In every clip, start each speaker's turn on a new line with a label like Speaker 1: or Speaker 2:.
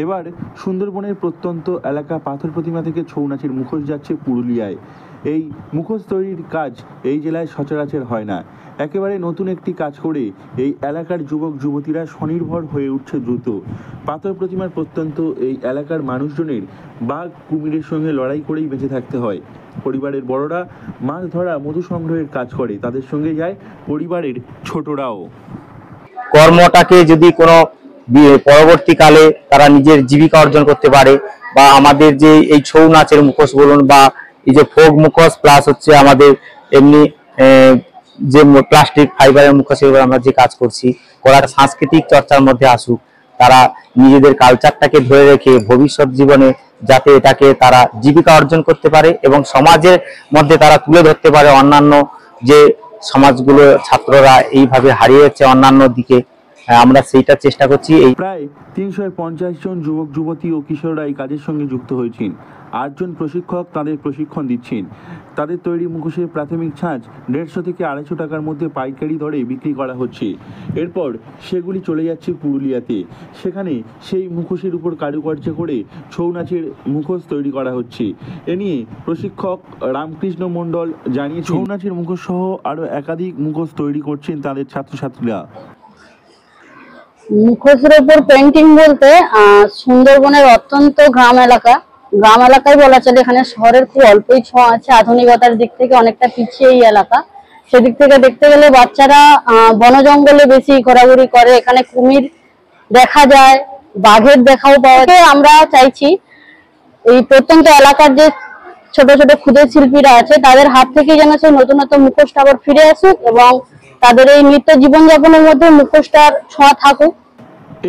Speaker 1: এবার সুন্দরবনের প্রত্যন্ত এলাকা পাথর প্রতিমা থেকে ছৌ নাচের মুখোশ যাচ্ছে পুরুলিয়ায়। এই মুখোশ তৈরির কাজ এই জেলায় সচরাচর হয় না। একেবারে নতুন একটি কাজ করে এই এলাকার যুবক যুবতীরা স্বনির্ভর হয়ে উঠছে দ্রুত। পাথর প্রতিমার প্রত্যন্ত এই এলাকার মানুষজনের বাঘ কুমিরের সঙ্গে লড়াই করেই বেঁচে থাকতে হয়। পরিবারের বড়রা মাছ ধরা মধু সংগ্রহের কাজ করে, তাদের সঙ্গে যায় পরিবারের ছোটরাও।
Speaker 2: কর্মটাকে যদি কোনো পরবর্তীকালে তারা নিজের জীবিকা অর্জন করতে পারে, বা আমাদের যে এই ছৌ নাচের মুখোশ বলুন বা এই যে ফোক মুখোশ প্লাস হচ্ছে আমাদের এমনি যে প্লাস্টিক ফাইবারের মুখোশ, এবার আমরা যে কাজ করছি করার সাংস্কৃতিক চর্চার মধ্যে আসুক, তারা নিজেদের কালচারটাকে ধরে রেখে ভবিষ্যৎ জীবনে যাতে এটাকে তারা জীবিকা অর্জন করতে পারে এবং সমাজের মধ্যে তারা তুলে ধরতে পারে। অন্যান্য যে সমাজগুলো ছাত্ররা এইভাবে হারিয়ে যাচ্ছে অন্যান্য দিকে, আমরা সেইটা চেষ্টা করছি। এই
Speaker 1: প্রায় 350 জন যুবক যুবতী ও কিশোররা এই কাজের সঙ্গে যুক্ত হয়েছেন। 8 জন প্রশিক্ষক তাদের প্রশিক্ষণ দিচ্ছেন। তাদের তৈরি মুখোশের প্রাথমিক ছাঁচ 150 থেকে 250 টাকার মধ্যে পাইকারি দরে বিক্রি করা হচ্ছে। এরপর সেগুলি চলে যাচ্ছে পুরুলিয়াতে, সেখানে সেই মুখোশের উপর কারুকার্য করে ছৌ নাচের মুখোশ তৈরি করা হচ্ছে। এ নিয়ে প্রশিক্ষক রামকৃষ্ণ মণ্ডল জানিয়েছেন, ছৌ নাচের মুখোশ সহ আরও একাধিক মুখোশ তৈরি করছেন তাদের ছাত্রছাত্রীরা।
Speaker 3: মুখোশের উপর পেন্টিং বলতে সুন্দরবনের অত্যন্ত গ্রাম এলাকায় বলা চলে। এখানে শহরের খুব অল্পই ছোঁয়া আছে, আধুনিকতার দিক থেকে অনেকটা পিছিয়ে এই এলাকা। সেদিক থেকে দেখতে গেলে বাচ্চারা বন জঙ্গলে বেশি ঘোরাঘুরি করে, এখানে কুমির দেখা যায়, বাঘের দেখাও পাওয়া যায়। আমরা চাইছি এই প্রত্যন্ত এলাকার যে ছোট ছোট ক্ষুদ্র শিল্পীরা আছে তাদের হাত থেকে যেন সেই নতুন নতুন মুখোশটা আবার ফিরে আসুক এবং তাদের এই নিত্য জীবনযাপনের মধ্যে মুখোশটার ছোঁয়া থাকুক।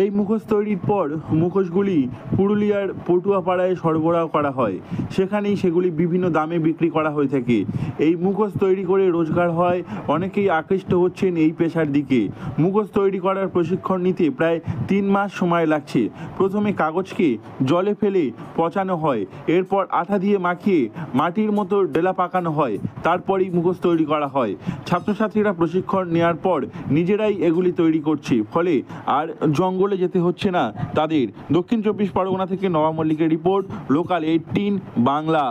Speaker 1: এই মুখোশ তৈরির পর মুখোশগুলি পুরুলিয়ার পটুয়াপাড়ায় সরবরাহ করা হয়, সেখানেই সেগুলি বিভিন্ন দামে বিক্রি করা হয়ে থাকে। এই মুখোশ তৈরি করে রোজগার হয়, অনেকেই আকৃষ্ট হচ্ছেন এই পেশার দিকে। মুখোশ তৈরি করার প্রশিক্ষণ নিতে প্রায় 3 মাস সময় লাগছে। প্রথমে কাগজকে জলে ফেলে পচানো হয়, এরপর আঠা দিয়ে মাখিয়ে মাটির মতো ডেলা পাকানো হয়, তারপরেই মুখোশ তৈরি করা হয়। ছাত্রছাত্রীরা প্রশিক্ষণ নেওয়ার পর নিজেরাই এগুলি তৈরি করছে, ফলে আর জঙ্গলে যেতে হচ্ছে না তাদের। দক্ষিণ 24 পরগনা থেকে নবাব মল্লিকের রিপোর্ট, লোকাল 18 বাংলা।